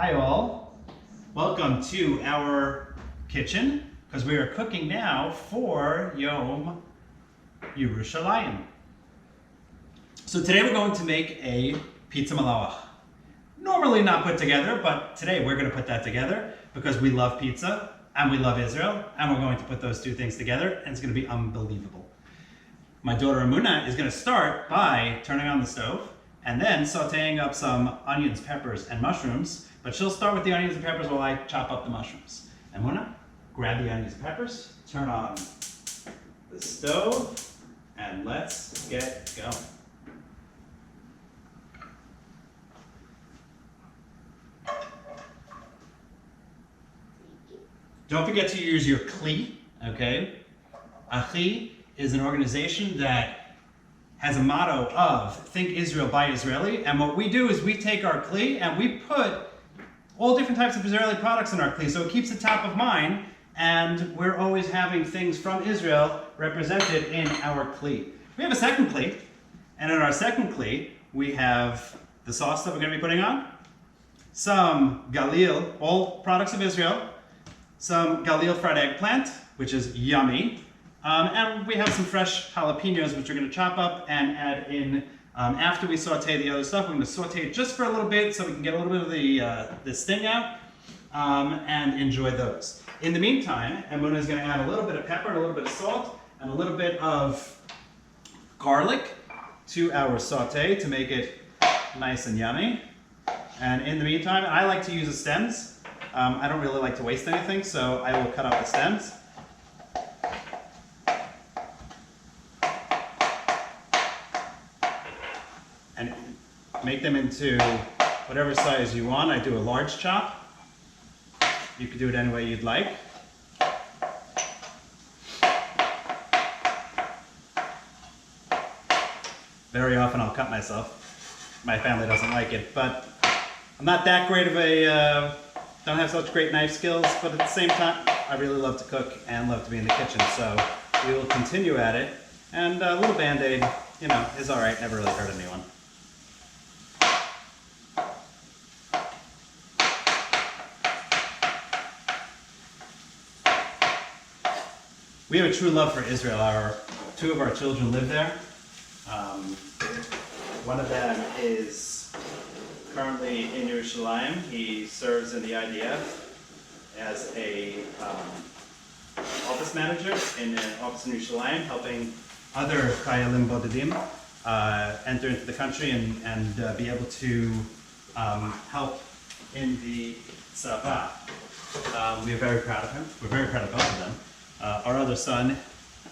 Hi all, welcome to our kitchen because we are cooking now for Yom Yerushaliam. So today we're going to make a pizza Malawach. Normally not put together, but today we're going to put that together because we love pizza and we love Israel, and we're going to put those two things together and it's going to be unbelievable. My daughter Amuna is going to start by turning on the stove and then sauteing up some onions, peppers, and mushrooms. But she'll start with the onions and peppers while I chop up the mushrooms. Amuna, grab the onions and peppers, turn on the stove, and let's get going. Don't forget to use your ACHI, okay? ACHI is an organization that has a motto of Think Israel, Buy Israeli. And what we do is we take our ACHI and we put all different types of Israeli products in our ACHI, so it keeps it top of mind, and we're always having things from Israel represented in our ACHI. We have a second ACHI, and in our second ACHI, we have the sauce that we're going to be putting on, some galil, all products of Israel, some galil fried eggplant, which is yummy, and we have some fresh jalapenos, which we're going to chop up and add in after we saute the other stuff. We're going to saute it just for a little bit so we can get a little bit of the sting out and enjoy those. In the meantime, Amuna is going to add a little bit of pepper, and a little bit of salt, and a little bit of garlic to our saute to make it nice and yummy. And in the meantime, I like to use the stems. I don't really like to waste anything, so I will cut out the stems. And make them into whatever size you want. I do a large chop. You can do it any way you'd like. Very often I'll cut myself. My family doesn't like it, but I'm not that great of a, don't have such great knife skills, but at the same time, I really love to cook and love to be in the kitchen, so we will continue at it. And a little Band-Aid, you know, is all right, never really hurt anyone. We have a true love for Israel. Two of our children live there. One of them is currently in Yerushalayim. He serves in the IDF as a office manager in an office in Yerushalayim, helping other Chayalim Bodedim enter into the country and be able to help in the Tzava. We are very proud of him. We're very proud of both of them. Our other son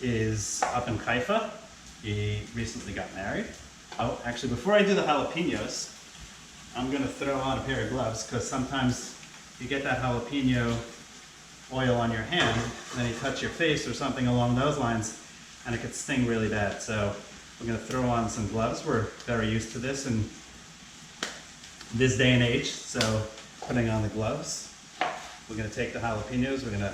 is up in Haifa. He recently got married. Oh, actually, before I do the jalapenos, I'm going to throw on a pair of gloves because sometimes you get that jalapeno oil on your hand, and then you touch your face or something along those lines, and it could sting really bad. So we're going to throw on some gloves. We're very used to this in this day and age, so putting on the gloves. We're going to take the jalapenos. We're going to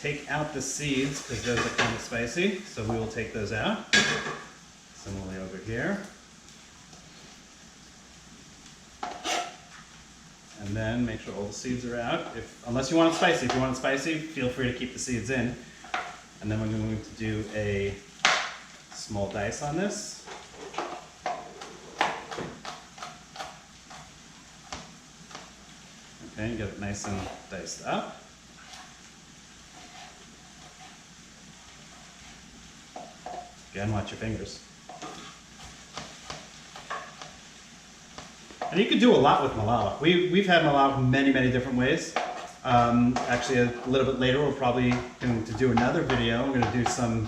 take out the seeds because those are kind of spicy, so we will take those out. Similarly over here. And then make sure all the seeds are out. Unless you want it spicy. If you want it spicy, feel free to keep the seeds in. And then we're going to do a small dice on this. Okay, get it nice and diced up. Again, watch your fingers. And you could do a lot with Malawach. We've had Malawach many, many different ways. Actually, a little bit later, we're probably going to do another video. We're going to do some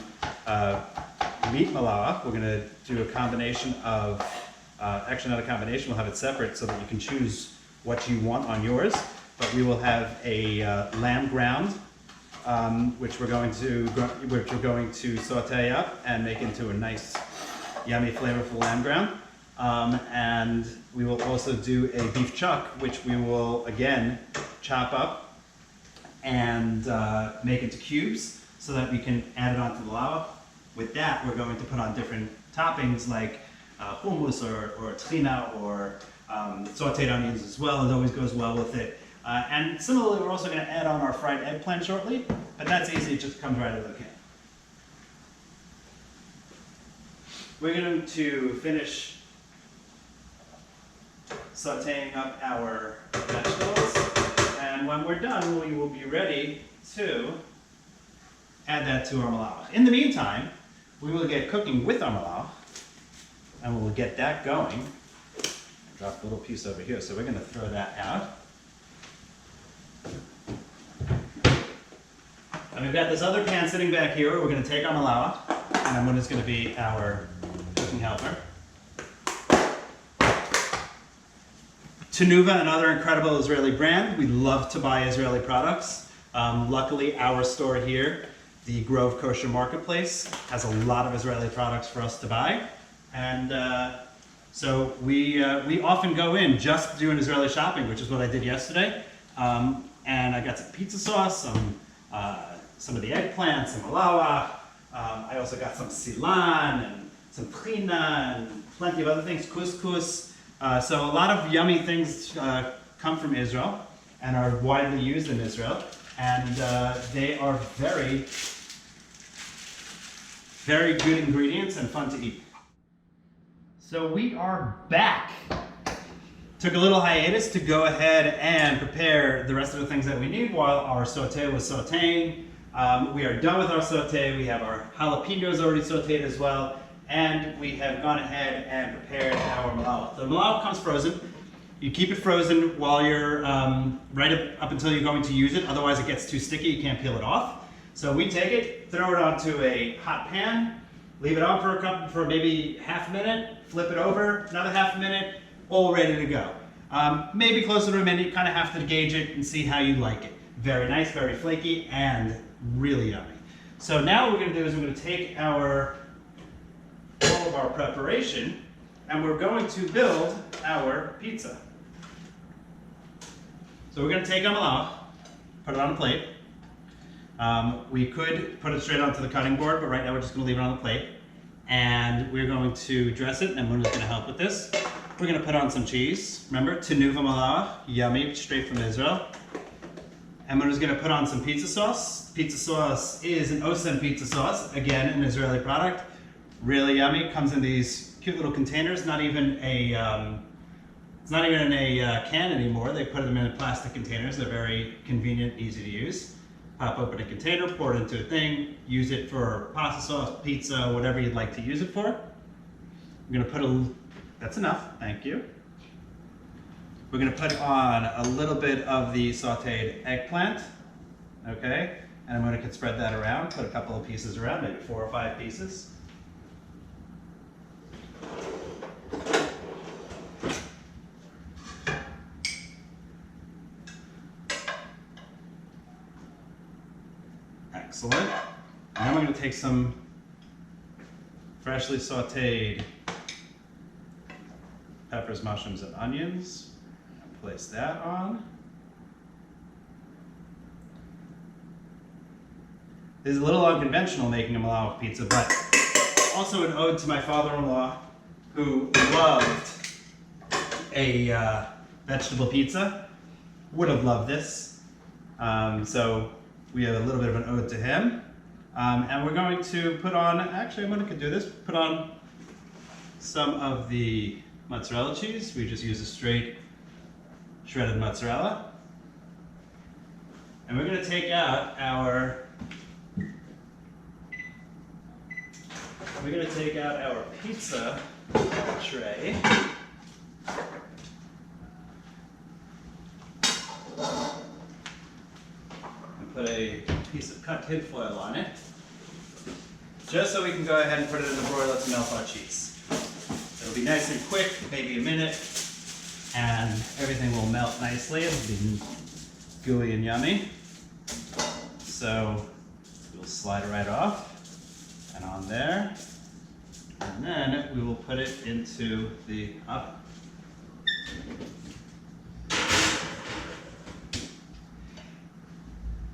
meat Malawach. We're going to do a combination of, actually not a combination, we'll have it separate so that you can choose what you want on yours. But we will have a lamb ground, which we're going to saute up and make into a nice, yummy, flavorful lamb ground. And we will also do a beef chuck, which we will again chop up and make into cubes so that we can add it onto the malawach. With that, we're going to put on different toppings like hummus or trina or sauteed onions as well. It always goes well with it. And similarly, we're also going to add on our fried eggplant shortly, but that's easy. It just comes right out of the can. We're going to finish sauteing up our vegetables, and when we're done, we will be ready to add that to our malawach. In the meantime, we will get cooking with our malawach, and we will get that going. Drop a little piece over here, so we're going to throw that out. And we've got this other pan sitting back here where we're going to take our malawach, and then one is going to be our cooking helper. Tenuva, another incredible Israeli brand. We love to buy Israeli products. Luckily, our store here, the Grove Kosher Marketplace, has a lot of Israeli products for us to buy. And so we often go in just doing Israeli shopping, which is what I did yesterday. And I got some pizza sauce, some of the eggplant, some malawach. I also got some silan and some trina and plenty of other things, couscous. So a lot of yummy things come from Israel and are widely used in Israel. And they are very, very good ingredients and fun to eat. So we are back. Took a little hiatus to go ahead and prepare the rest of the things that we need while our saute was sauteing. We are done with our saute. We have our jalapenos already sauteed as well. And we have gone ahead and prepared our malawach. The malawach comes frozen. You keep it frozen while you're right up until you're going to use it. Otherwise it gets too sticky, you can't peel it off. So we take it, throw it onto a hot pan, leave it on for maybe half a minute, flip it over, another half a minute, all ready to go. Maybe closer to a minute. You kind of have to gauge it and see how you like it. Very nice, very flaky, and really yummy. So now what we're going to do is we're going to take all of our preparation, and we're going to build our pizza. So we're going to take our malawach, put it on a plate. We could put it straight onto the cutting board, but right now we're just going to leave it on the plate. And we're going to dress it, and Muna's going to help with this. We're going to put on some cheese. Remember, tenuva malawach, yummy, straight from Israel. And Muna's going to put on some pizza sauce. Pizza sauce is an Osem pizza sauce, again, an Israeli product. Really yummy. Comes in these cute little containers. It's not even in a can anymore. They put them in plastic containers. They're very convenient, easy to use. Pop open a container, pour it into a thing, use it for pasta sauce, pizza, whatever you'd like to use it for. We're going to put that's enough, thank you. We're going to put on a little bit of the sauteed eggplant, okay? And I'm going to spread that around, put a couple of pieces around, maybe 4 or 5 pieces. Excellent. Now we're going to take some freshly sauteed peppers, mushrooms, and onions and place that on. This is a little unconventional making a malawach pizza, but also an ode to my father-in-law who loved a vegetable pizza. Would have loved this. So we have a little bit of an ode to him. And we're going to put on, actually I'm going to do this, put on some of the mozzarella cheese. We just use a straight shredded mozzarella. And we're going to take out our pizza tray. Put a piece of cut tin foil on it, just so we can go ahead and put it in the broiler to melt our cheese. It'll be nice and quick, maybe a minute, and everything will melt nicely. It'll be gooey and yummy. So we'll slide it right off and on there, and then we will put it into the oven.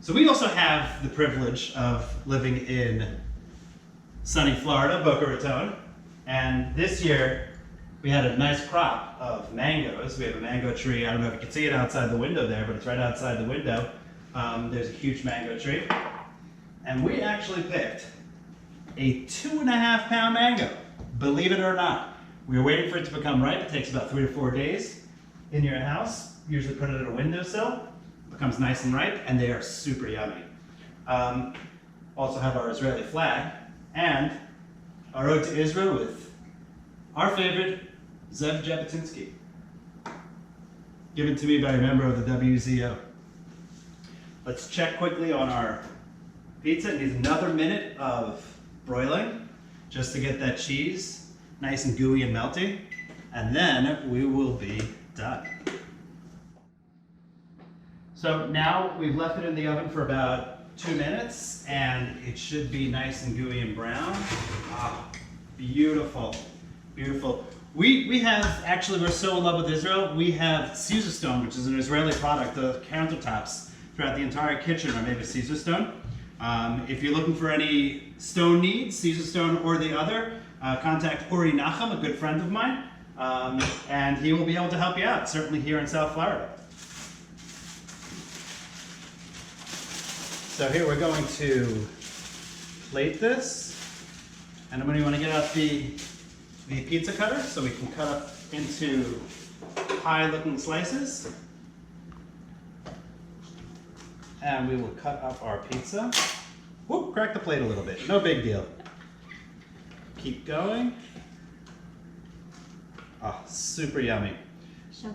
So we also have the privilege of living in sunny Florida, Boca Raton, and this year we had a nice crop of mangoes. We have a mango tree. I don't know if you can see it outside the window there, but it's right outside the window. There's a huge mango tree. And we actually picked a 2.5-pound mango, believe it or not. We were waiting for it to become ripe. It takes about 3 to 4 days in your house. Usually put it at a windowsill. Becomes nice and ripe, and they are super yummy. Also have our Israeli flag and our ode to Israel with our favorite, Zev Jabotinsky, given to me by a member of the WZO. Let's check quickly on our pizza. It needs another minute of broiling just to get that cheese nice and gooey and melty, and then we will be done. So now we've left it in the oven for about 2 minutes, and it should be nice and gooey and brown. Ah, beautiful, beautiful. We have, actually, we're so in love with Israel, we have Caesar stone, which is an Israeli product. The countertops throughout the entire kitchen are made of Caesar stone. If you're looking for any stone needs, Caesar stone or the other, contact Uri Nachum, a good friend of mine, and he will be able to help you out, certainly here in South Florida. So here we're going to plate this, and I'm going to want to get out the pizza cutter so we can cut up into pie-looking slices. And we will cut up our pizza. Whoop, crack the plate a little bit, no big deal. Keep going. Oh, super yummy. Sure.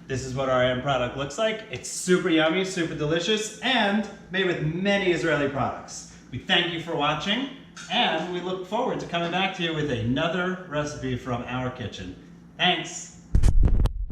This is what our end product looks like. It's super yummy, super delicious, and made with many Israeli products. We thank you for watching, and we look forward to coming back to you with another recipe from our kitchen. Thanks.